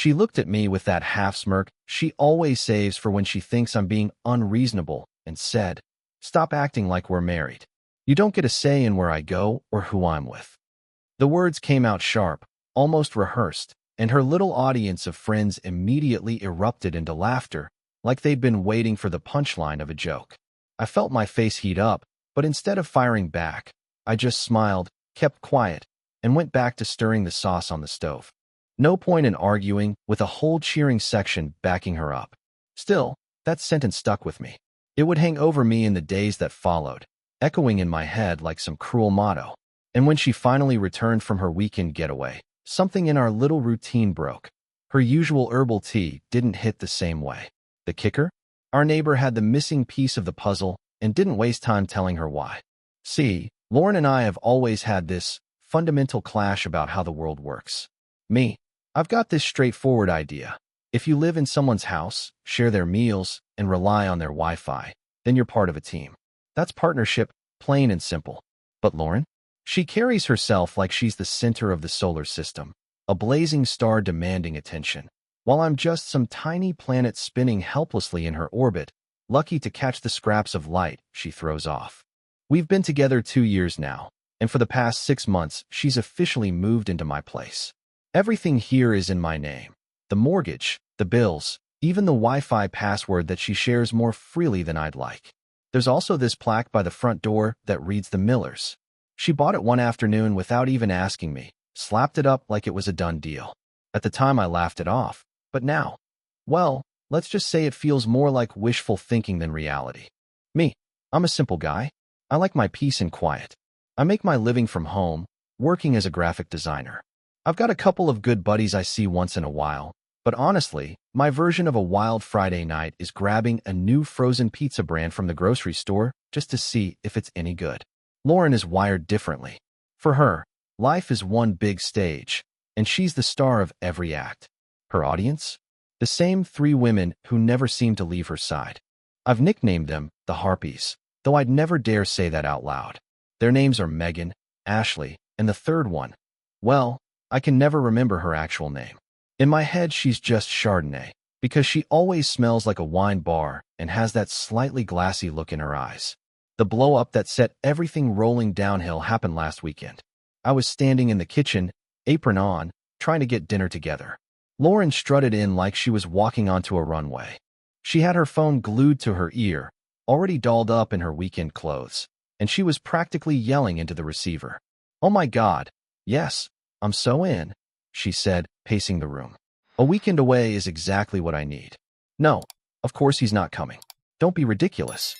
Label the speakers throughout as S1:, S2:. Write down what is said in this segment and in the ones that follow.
S1: She looked at me with that half-smirk she always saves for when she thinks I'm being unreasonable and said, "Stop acting like we're married. You don't get a say in where I go or who I'm with." The words came out sharp, almost rehearsed, and her little audience of friends immediately erupted into laughter, like they'd been waiting for the punchline of a joke. I felt my face heat up, but instead of firing back, I just smiled, kept quiet, and went back to stirring the sauce on the stove. No point in arguing with a whole cheering section backing her up. Still, that sentence stuck with me. It would hang over me in the days that followed, echoing in my head like some cruel motto. And when she finally returned from her weekend getaway, something in our little routine broke. Her usual herbal tea didn't hit the same way. The kicker? Our neighbor had the missing piece of the puzzle and didn't waste time telling her why. See, Lauren and I have always had this fundamental clash about how the world works. Me, I've got this straightforward idea. If you live in someone's house, share their meals, and rely on their Wi-Fi, then you're part of a team. That's partnership, plain and simple. But Lauren? She carries herself like she's the center of the solar system, a blazing star demanding attention, while I'm just some tiny planet spinning helplessly in her orbit, lucky to catch the scraps of light she throws off. We've been together 2 years now, and for the past 6 months, she's officially moved into my place. Everything here is in my name. The mortgage, the bills, even the Wi-Fi password that she shares more freely than I'd like. There's also this plaque by the front door that reads the Millers. She bought it one afternoon without even asking me, slapped it up like it was a done deal. At the time, I laughed it off, but now, well, let's just say it feels more like wishful thinking than reality. Me, I'm a simple guy. I like my peace and quiet. I make my living from home, working as a graphic designer. I've got a couple of good buddies I see once in a while, but honestly, my version of a wild Friday night is grabbing a new frozen pizza brand from the grocery store just to see if it's any good. Lauren is wired differently. For her, life is one big stage, and she's the star of every act. Her audience? The same 3 women who never seem to leave her side. I've nicknamed them the Harpies, though I'd never dare say that out loud. Their names are Megan, Ashley, and the third one, well, I can never remember her actual name. In my head, she's just Chardonnay, because she always smells like a wine bar and has that slightly glassy look in her eyes. The blow-up that set everything rolling downhill happened last weekend. I was standing in the kitchen, apron on, trying to get dinner together. Lauren strutted in like she was walking onto a runway. She had her phone glued to her ear, already dolled up in her weekend clothes, and she was practically yelling into the receiver. "Oh my God, yes, I'm so in," she said, pacing the room. "A weekend away is exactly what I need." "No, of course he's not coming. Don't be ridiculous."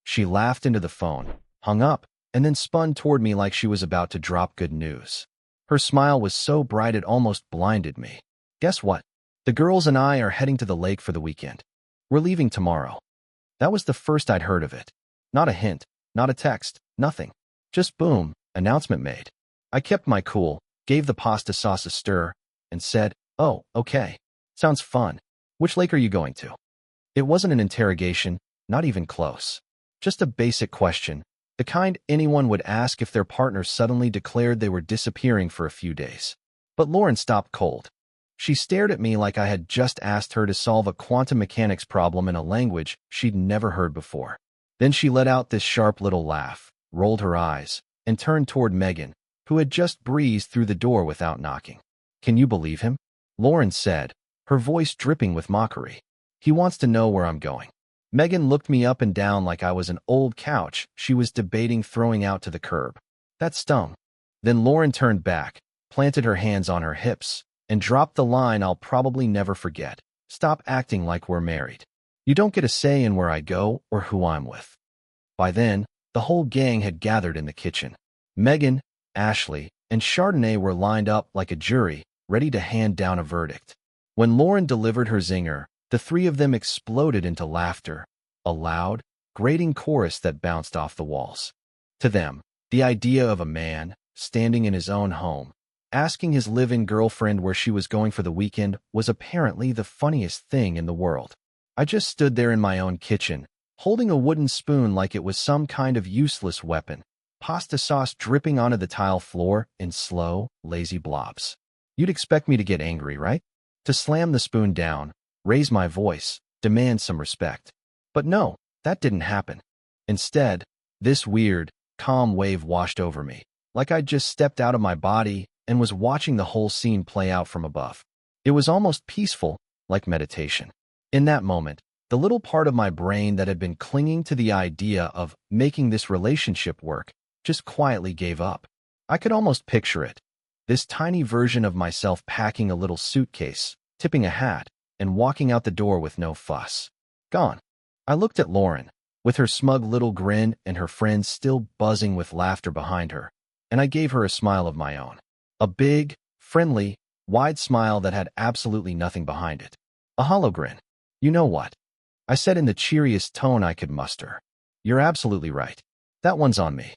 S1: She laughed into the phone, hung up, and then spun toward me like she was about to drop good news. Her smile was so bright it almost blinded me. "Guess what? The girls and I are heading to the lake for the weekend. We're leaving tomorrow." That was the first I'd heard of it. Not a hint, not a text, nothing. Just boom, announcement made. I kept my cool, gave the pasta sauce a stir, and said, "Oh, okay. Sounds fun. Which lake are you going to?" It wasn't an interrogation, not even close. Just a basic question, the kind anyone would ask if their partner suddenly declared they were disappearing for a few days. But Lauren stopped cold. She stared at me like I had just asked her to solve a quantum mechanics problem in a language she'd never heard before. Then she let out this sharp little laugh, rolled her eyes, and turned toward Megan, who had just breezed through the door without knocking. "Can you believe him?" Lauren said, her voice dripping with mockery. "He wants to know where I'm going." Megan looked me up and down like I was an old couch she was debating throwing out to the curb. That stung. Then Lauren turned back, planted her hands on her hips, and dropped the line I'll probably never forget. "Stop acting like we're married. You don't get a say in where I go or who I'm with." By then, the whole gang had gathered in the kitchen. Megan, Ashley, and Chardonnay were lined up like a jury, ready to hand down a verdict. When Lauren delivered her zinger, the 3 of them exploded into laughter, a loud, grating chorus that bounced off the walls. To them, the idea of a man, standing in his own home, asking his live-in girlfriend where she was going for the weekend was apparently the funniest thing in the world. I just stood there in my own kitchen, holding a wooden spoon like it was some kind of useless weapon, pasta sauce dripping onto the tile floor in slow, lazy blobs. You'd expect me to get angry, right? to slam the spoon down, raise my voice, demand some respect. But no, that didn't happen. Instead, this weird, calm wave washed over me, like I'd just stepped out of my body and was watching the whole scene play out from above. It was almost peaceful, like meditation. In that moment, the little part of my brain that had been clinging to the idea of making this relationship work just quietly gave up. I could almost picture it. This tiny version of myself packing a little suitcase, tipping a hat, and walking out the door with no fuss. Gone. I looked at Lauren, with her smug little grin and her friends still buzzing with laughter behind her, and I gave her a smile of my own. A big, friendly, wide smile that had absolutely nothing behind it. A hollow grin. You know what? I said in the cheeriest tone I could muster. You're absolutely right. That one's on me.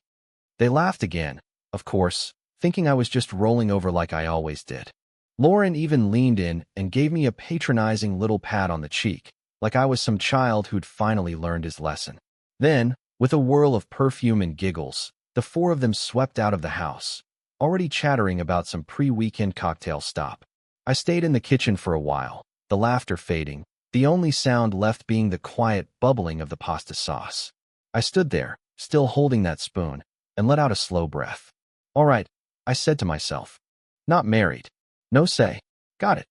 S1: They laughed again, of course, thinking I was just rolling over like I always did. Lauren even leaned in and gave me a patronizing little pat on the cheek, like I was some child who'd finally learned his lesson. Then, with a whirl of perfume and giggles, the four of them swept out of the house, already chattering about some pre-weekend cocktail stop. I stayed in the kitchen for a while, the laughter fading, the only sound left being the quiet bubbling of the pasta sauce. I stood there, still holding that spoon, and let out a slow breath. All right, I said to myself. Not married. No say. Got it.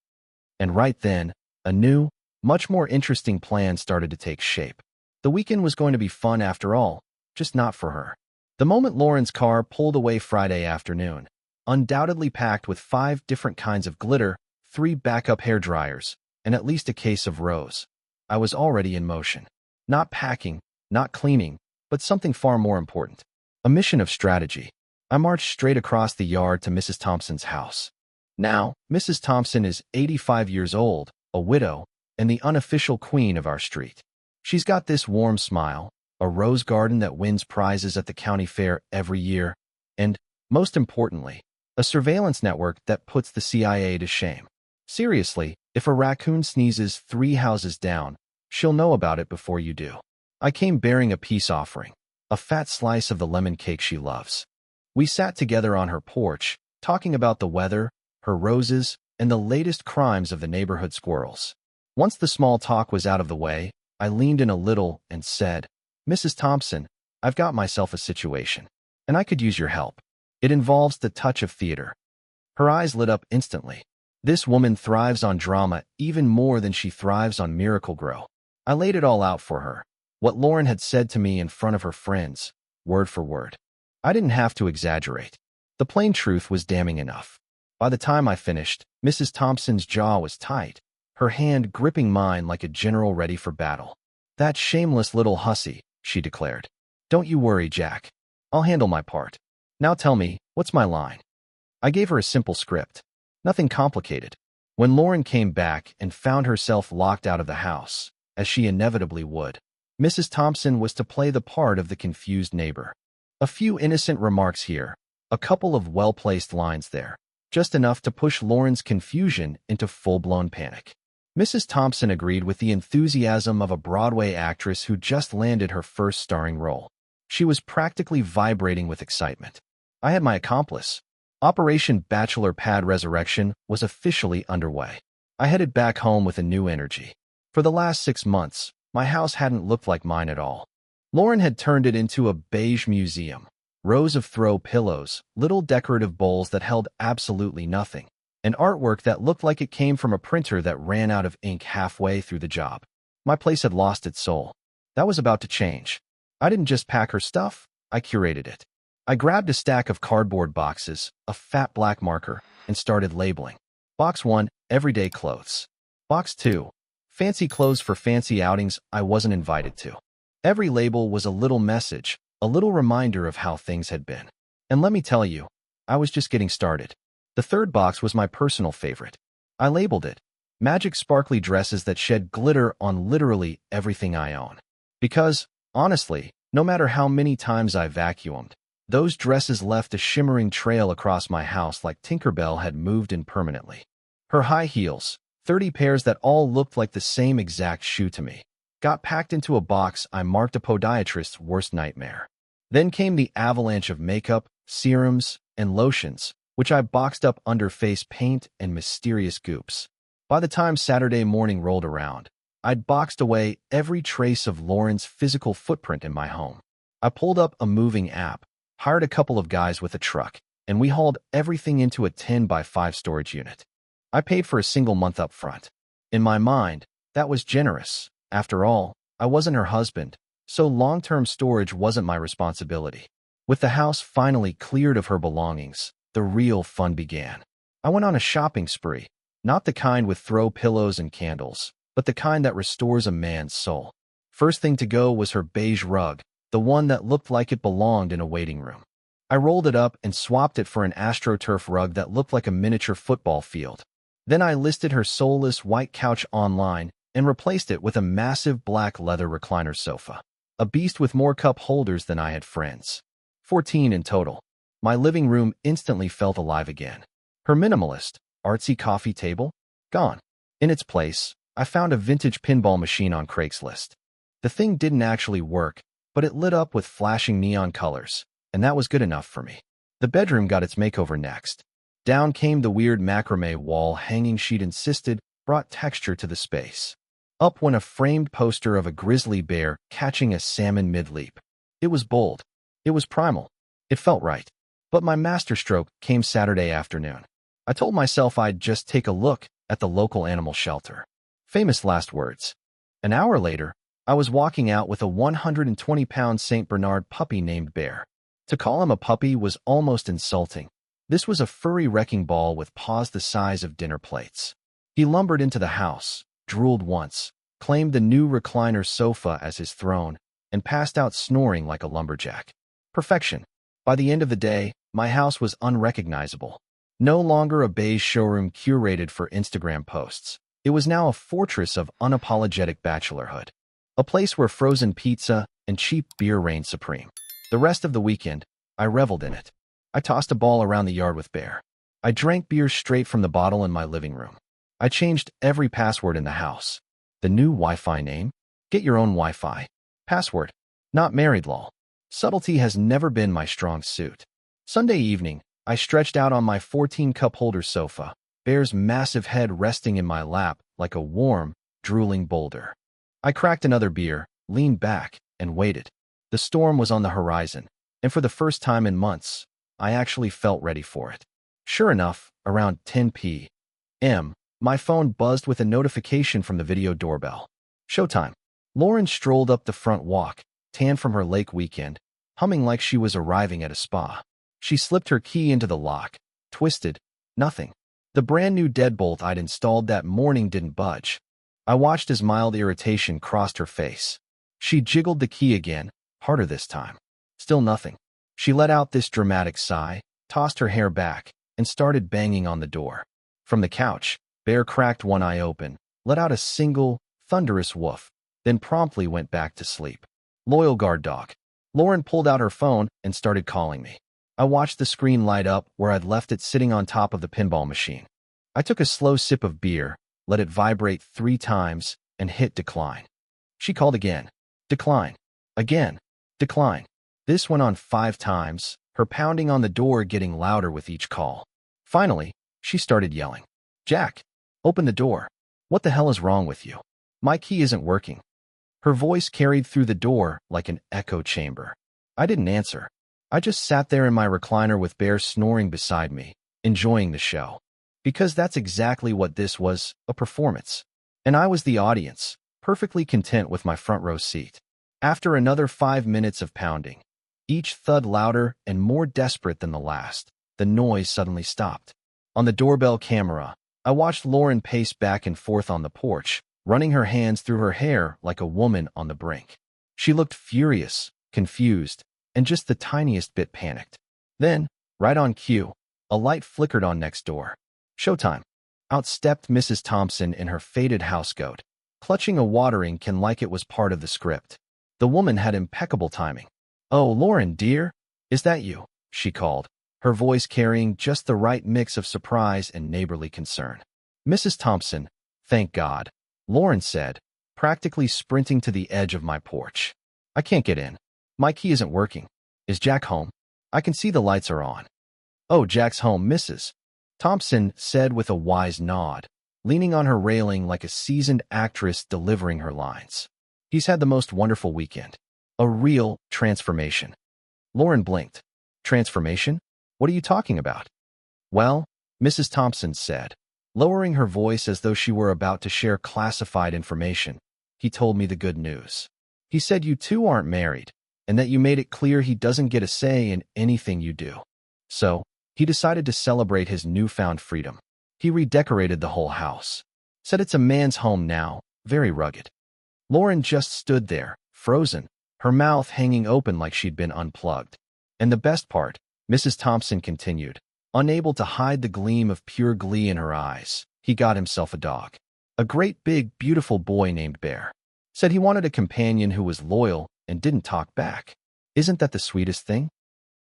S1: And right then, a new, much more interesting plan started to take shape. The weekend was going to be fun after all, just not for her. The moment Lauren's car pulled away Friday afternoon, undoubtedly packed with 5 different kinds of glitter, 3 backup hair dryers, and at least a case of rose, I was already in motion. Not packing, not cleaning, but something far more important. A mission of strategy. I marched straight across the yard to Mrs. Thompson's house. Now, Mrs. Thompson is 85 years old, a widow, and the unofficial queen of our street. She's got this warm smile, a rose garden that wins prizes at the county fair every year, and, most importantly, a surveillance network that puts the CIA to shame. Seriously, if a raccoon sneezes 3 houses down, she'll know about it before you do. I came bearing a peace offering, a fat slice of the lemon cake she loves. We sat together on her porch, talking about the weather, her roses, and the latest crimes of the neighborhood squirrels. Once the small talk was out of the way, I leaned in a little and said, Mrs. Thompson, I've got myself a situation, and I could use your help. It involves the touch of theater. Her eyes lit up instantly. This woman thrives on drama even more than she thrives on Miracle-Gro. I laid it all out for her, what Lauren had said to me in front of her friends, word for word. I didn't have to exaggerate. The plain truth was damning enough. By the time I finished, Mrs. Thompson's jaw was tight, her hand gripping mine like a general ready for battle. That shameless little hussy, she declared. Don't you worry, Jack. I'll handle my part. Now tell me, what's my line? I gave her a simple script. Nothing complicated. When Lauren came back and found herself locked out of the house, as she inevitably would, Mrs. Thompson was to play the part of the confused neighbor. A few innocent remarks here, a couple of well-placed lines there, just enough to push Lauren's confusion into full-blown panic. Mrs. Thompson agreed with the enthusiasm of a Broadway actress who just landed her first starring role. She was practically vibrating with excitement. I had my accomplice. Operation Bachelor Pad Resurrection was officially underway. I headed back home with a new energy. For the last 6 months, my house hadn't looked like mine at all. Lauren had turned it into a beige museum. Rows of throw pillows, little decorative bowls that held absolutely nothing, and artwork that looked like it came from a printer that ran out of ink halfway through the job. My place had lost its soul. That was about to change. I didn't just pack her stuff, I curated it. I grabbed a stack of cardboard boxes, a fat black marker, and started labeling. Box 1, everyday clothes. Box 2, fancy clothes for fancy outings I wasn't invited to. Every label was a little message, a little reminder of how things had been. And let me tell you, I was just getting started. The third box was my personal favorite. I labeled it, magic sparkly dresses that shed glitter on literally everything I own. Because, honestly, no matter how many times I vacuumed, those dresses left a shimmering trail across my house like Tinkerbell had moved in permanently. Her high heels, 30 pairs that all looked like the same exact shoe to me, got packed into a box I marked a podiatrist's worst nightmare. Then came the avalanche of makeup, serums, and lotions, which I boxed up under face paint and mysterious goops. By the time Saturday morning rolled around, I'd boxed away every trace of Lauren's physical footprint in my home. I pulled up a moving app, hired a couple of guys with a truck, and we hauled everything into a 10 by 5 storage unit. I paid for a single month up front. In my mind, that was generous. After all, I wasn't her husband, so long-term storage wasn't my responsibility. With the house finally cleared of her belongings, the real fun began. I went on a shopping spree, not the kind with throw pillows and candles, but the kind that restores a man's soul. First thing to go was her beige rug, the one that looked like it belonged in a waiting room. I rolled it up and swapped it for an AstroTurf rug that looked like a miniature football field. Then I listed her soulless white couch online and replaced it with a massive black leather recliner sofa. A beast with more cup holders than I had friends. 14 in total. My living room instantly felt alive again. Her minimalist, artsy coffee table? Gone. In its place, I found a vintage pinball machine on Craigslist. The thing didn't actually work, but it lit up with flashing neon colors, and that was good enough for me. The bedroom got its makeover next. Down came the weird macrame wall hanging she'd insisted brought texture to the space. Up went a framed poster of a grizzly bear catching a salmon mid-leap. It was bold. It was primal. It felt right. But my masterstroke came Saturday afternoon. I told myself I'd just take a look at the local animal shelter. Famous last words. An hour later, I was walking out with a 120-pound St. Bernard puppy named Bear. To call him a puppy was almost insulting. This was a furry wrecking ball with paws the size of dinner plates. He lumbered into the house, drooled once, claimed the new recliner sofa as his throne, and passed out snoring like a lumberjack. Perfection. By the end of the day, my house was unrecognizable. No longer a beige showroom curated for Instagram posts. It was now a fortress of unapologetic bachelorhood. A place where frozen pizza and cheap beer reigned supreme. The rest of the weekend, I reveled in it. I tossed a ball around the yard with Bear. I drank beer straight from the bottle in my living room. I changed every password in the house. The new Wi-Fi name? Get your own Wi-Fi. Password. Not married lol. Subtlety has never been my strong suit. Sunday evening, I stretched out on my 14-cup holder sofa, Bear's massive head resting in my lap like a warm, drooling boulder. I cracked another beer, leaned back, and waited. The storm was on the horizon, and for the first time in months, I actually felt ready for it. Sure enough, around 10 p.m., my phone buzzed with a notification from the video doorbell. Showtime. Lauren strolled up the front walk, tan from her lake weekend, humming like she was arriving at a spa. She slipped her key into the lock, twisted, nothing. The brand new deadbolt I'd installed that morning didn't budge. I watched as mild irritation crossed her face. She jiggled the key again, harder this time. Still nothing. She let out this dramatic sigh, tossed her hair back, and started banging on the door. From the couch, Bear cracked one eye open, let out a single, thunderous woof, then promptly went back to sleep. Loyal guard dog. Lauren pulled out her phone and started calling me. I watched the screen light up where I'd left it sitting on top of the pinball machine. I took a slow sip of beer, let it vibrate 3 times, and hit decline. She called again. Decline. Again. Decline. This went on 5 times, her pounding on the door getting louder with each call. Finally, she started yelling. Jack, open the door. What the hell is wrong with you? My key isn't working. Her voice carried through the door like an echo chamber. I didn't answer. I just sat there in my recliner with Bear snoring beside me, enjoying the show. Because that's exactly what this was, a performance. And I was the audience, perfectly content with my front row seat. After another 5 minutes of pounding, each thud louder and more desperate than the last, the noise suddenly stopped. On the doorbell camera, I watched Lauren pace back and forth on the porch, running her hands through her hair like a woman on the brink. She looked furious, confused, and just the tiniest bit panicked. Then, right on cue, a light flickered on next door. Showtime. Out stepped Mrs. Thompson in her faded housecoat, clutching a watering can like it was part of the script. The woman had impeccable timing. "Oh, Lauren, dear, is that you?" she called, her voice carrying just the right mix of surprise and neighborly concern. "Mrs. Thompson, thank God," Lauren said, practically sprinting to the edge of my porch. "I can't get in. My key isn't working. Is Jack home? I can see the lights are on." "Oh, Jack's home, Mrs. Thompson said with a wise nod. leaning on her railing like a seasoned actress delivering her lines. He's had the most wonderful weekend. A real transformation. Lauren blinked. Transformation? What are you talking about? Well, Mrs. Thompson said, lowering her voice as though she were about to share classified information. He told me the good news. He said you two aren't married, and that you made it clear he doesn't get a say in anything you do. So, he decided to celebrate his newfound freedom. He redecorated the whole house. Said it's a man's home now, very rugged. Lauren just stood there, frozen, her mouth hanging open like she'd been unplugged. And the best part, Mrs. Thompson continued, unable to hide the gleam of pure glee in her eyes, he got himself a dog. A great big, beautiful boy named Bear. Said he wanted a companion who was loyal and didn't talk back. Isn't that the sweetest thing?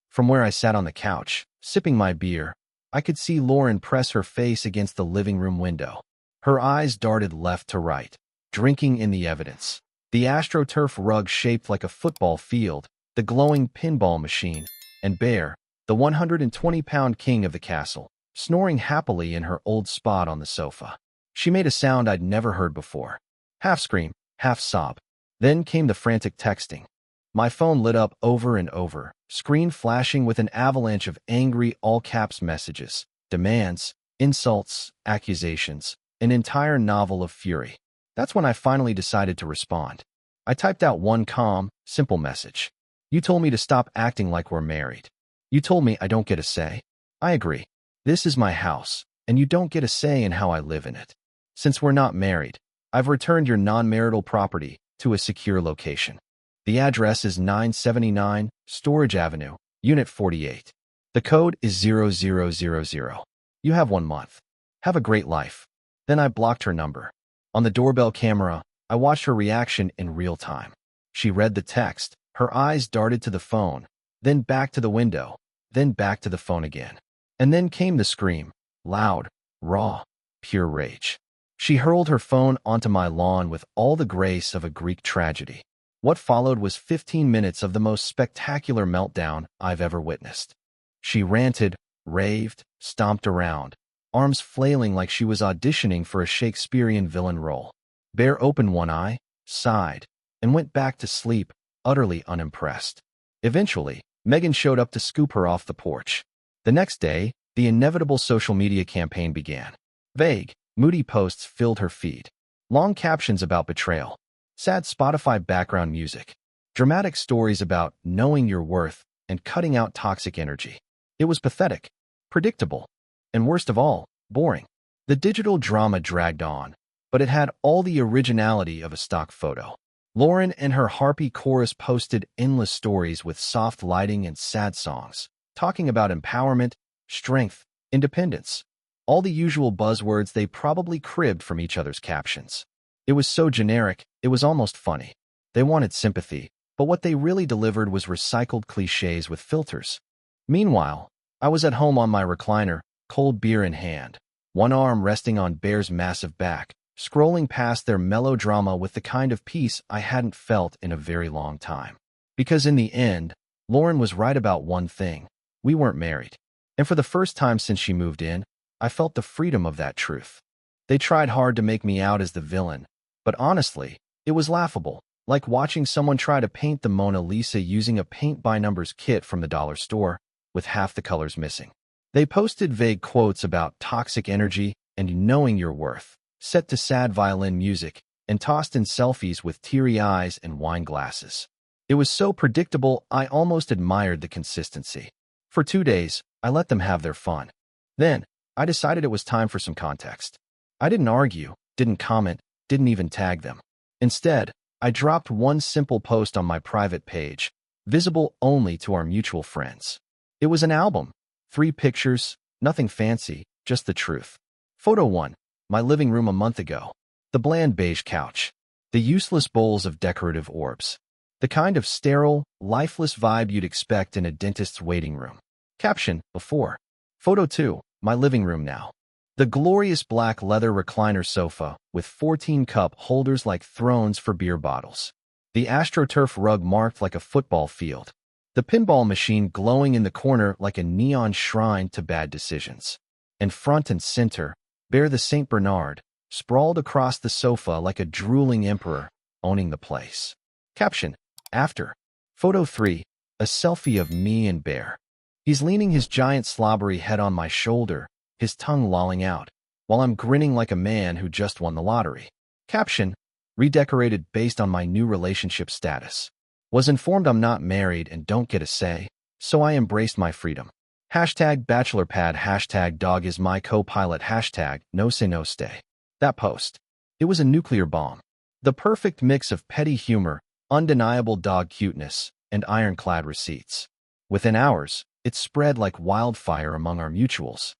S1: From where I sat on the couch, sipping my beer, I could see Lauren press her face against the living room window. Her eyes darted left to right, drinking in the evidence. The AstroTurf rug shaped like a football field, the glowing pinball machine, and Bear, the 120-pound king of the castle, snoring happily in her old spot on the sofa. She made a sound I'd never heard before. Half scream, half sob. Then came the frantic texting. My phone lit up over and over, screen flashing with an avalanche of angry all-caps messages, demands, insults, accusations, an entire novel of fury. That's when I finally decided to respond. I typed out one calm, simple message. You told me to stop acting like we're married. You told me I don't get a say. I agree. This is my house, and you don't get a say in how I live in it. Since we're not married, I've returned your non-marital property to a secure location. The address is 979 Storage Avenue, Unit 48. The code is 0000. You have 1 month. Have a great life. Then I blocked her number. On the doorbell camera, I watched her reaction in real time. She read the text, her eyes darted to the phone, then back to the window, then back to the phone again. And then came the scream, loud, raw, pure rage. She hurled her phone onto my lawn with all the grace of a Greek tragedy. What followed was 15 minutes of the most spectacular meltdown I've ever witnessed. She ranted, raved, stomped around, arms flailing like she was auditioning for a Shakespearean villain role. Bear opened one eye, sighed, and went back to sleep, utterly unimpressed. Eventually, Megan showed up to scoop her off the porch. The next day, the inevitable social media campaign began. Vague, moody posts filled her feed. Long captions about betrayal. Sad Spotify background music. Dramatic stories about knowing your worth and cutting out toxic energy. It was pathetic, predictable, and worst of all, boring. The digital drama dragged on, but it had all the originality of a stock photo. Lauren and her harpy chorus posted endless stories with soft lighting and sad songs, talking about empowerment, strength, independence. All the usual buzzwords they probably cribbed from each other's captions. It was so generic, it was almost funny. They wanted sympathy, but what they really delivered was recycled cliches with filters. Meanwhile, I was at home on my recliner, cold beer in hand, one arm resting on Bear's massive back, scrolling past their melodrama with the kind of peace I hadn't felt in a very long time. Because in the end, Lauren was right about one thing. We weren't married. And for the first time since she moved in, I felt the freedom of that truth. They tried hard to make me out as the villain, but honestly, it was laughable, like watching someone try to paint the Mona Lisa using a paint-by-numbers kit from the dollar store, with half the colors missing. They posted vague quotes about toxic energy and knowing your worth, set to sad violin music, and tossed in selfies with teary eyes and wine glasses. It was so predictable I almost admired the consistency. For 2 days, I let them have their fun. Then, I decided it was time for some context. I didn't argue, didn't comment, didn't even tag them. Instead, I dropped one simple post on my private page, visible only to our mutual friends. It was an album, 3 pictures, nothing fancy, just the truth. Photo 1, my living room a month ago. The bland beige couch. The useless bowls of decorative orbs. The kind of sterile, lifeless vibe you'd expect in a dentist's waiting room. Caption, before. Photo 2, my living room now. The glorious black leather recliner sofa with 14 cup holders like thrones for beer bottles. The AstroTurf rug marked like a football field. The pinball machine glowing in the corner like a neon shrine to bad decisions. And front and center, Bear the Saint Bernard, sprawled across the sofa like a drooling emperor, owning the place. Caption: After. Photo 3. A selfie of me and Bear. He's leaning his giant slobbery head on my shoulder, his tongue lolling out, while I'm grinning like a man who just won the lottery. Caption: Redecorated based on my new relationship status. Was informed I'm not married and don't get a say, so I embraced my freedom. Hashtag bachelorpad, hashtag dog is my co-pilot, hashtag no say no stay. That post. It was a nuclear bomb. The perfect mix of petty humor, undeniable dog cuteness, and ironclad receipts. Within hours, it spread like wildfire among our mutuals.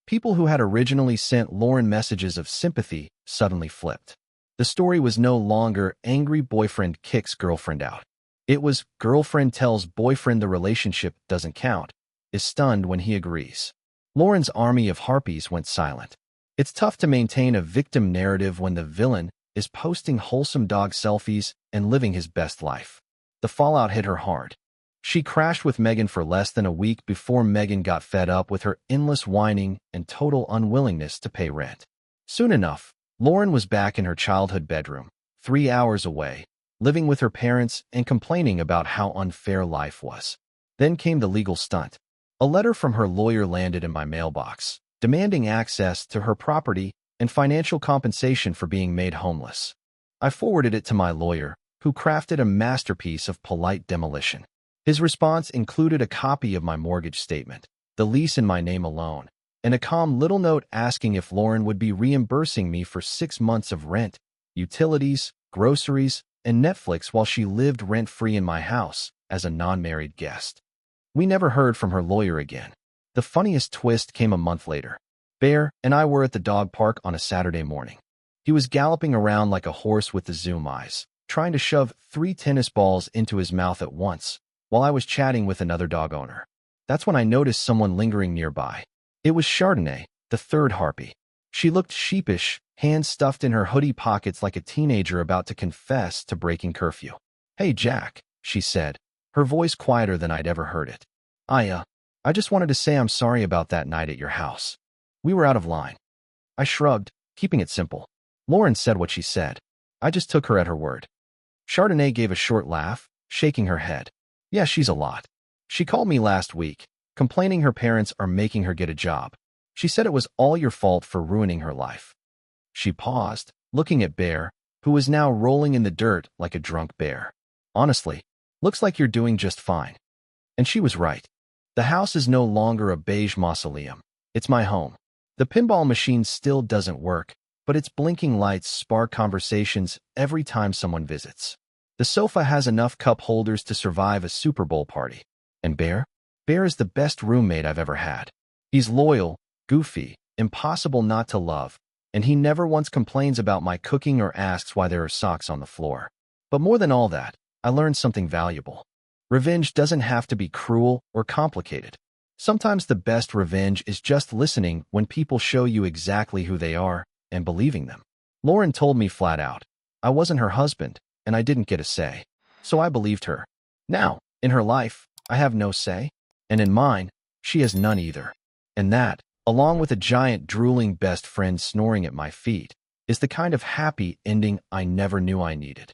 S1: People who had originally sent Lauren messages of sympathy suddenly flipped. The story was no longer angry boyfriend kicks girlfriend out. It was girlfriend tells boyfriend the relationship doesn't count, is stunned when he agrees. Lauren's army of harpies went silent. It's tough to maintain a victim narrative when the villain is posting wholesome dog selfies and living his best life. The fallout hit her hard. She crashed with Megan for less than a week before Megan got fed up with her endless whining and total unwillingness to pay rent. Soon enough, Lauren was back in her childhood bedroom, 3 hours away, living with her parents and complaining about how unfair life was. Then came the legal stunt. A letter from her lawyer landed in my mailbox, demanding access to her property and financial compensation for being made homeless. I forwarded it to my lawyer, who crafted a masterpiece of polite demolition. His response included a copy of my mortgage statement, the lease in my name alone, and a calm little note asking if Lauren would be reimbursing me for 6 months of rent, utilities, groceries, and Netflix while she lived rent-free in my house as a non-married guest. We never heard from her lawyer again. The funniest twist came a month later. Bear and I were at the dog park on a Saturday morning. He was galloping around like a horse with the zoom eyes, trying to shove 3 tennis balls into his mouth at once, while I was chatting with another dog owner. That's when I noticed someone lingering nearby. It was Chardonnay, the third harpy. She looked sheepish, hands stuffed in her hoodie pockets like a teenager about to confess to breaking curfew. "Hey, Jack," she said, her voice quieter than I'd ever heard it. I just wanted to say I'm sorry about that night at your house. We were out of line." I shrugged, keeping it simple. Lauren said what she said. I just took her at her word. Chardonnay gave a short laugh, shaking her head. "Yeah, she's a lot. She called me last week, complaining her parents are making her get a job. She said it was all your fault for ruining her life." She paused, looking at Bear, who was now rolling in the dirt like a drunk bear. "Honestly, looks like you're doing just fine." And she was right. The house is no longer a beige mausoleum. It's my home. The pinball machine still doesn't work, but its blinking lights spark conversations every time someone visits. The sofa has enough cup holders to survive a Super Bowl party. And Bear? Bear is the best roommate I've ever had. He's loyal, goofy, impossible not to love, and he never once complains about my cooking or asks why there are socks on the floor. But more than all that, I learned something valuable. Revenge doesn't have to be cruel or complicated. Sometimes the best revenge is just listening when people show you exactly who they are and believing them. Lauren told me flat out, I wasn't her husband, and I didn't get a say. So I believed her. Now, in her life, I have no say, and in mine, she has none either. And that, along with a giant drooling best friend snoring at my feet, is the kind of happy ending I never knew I needed.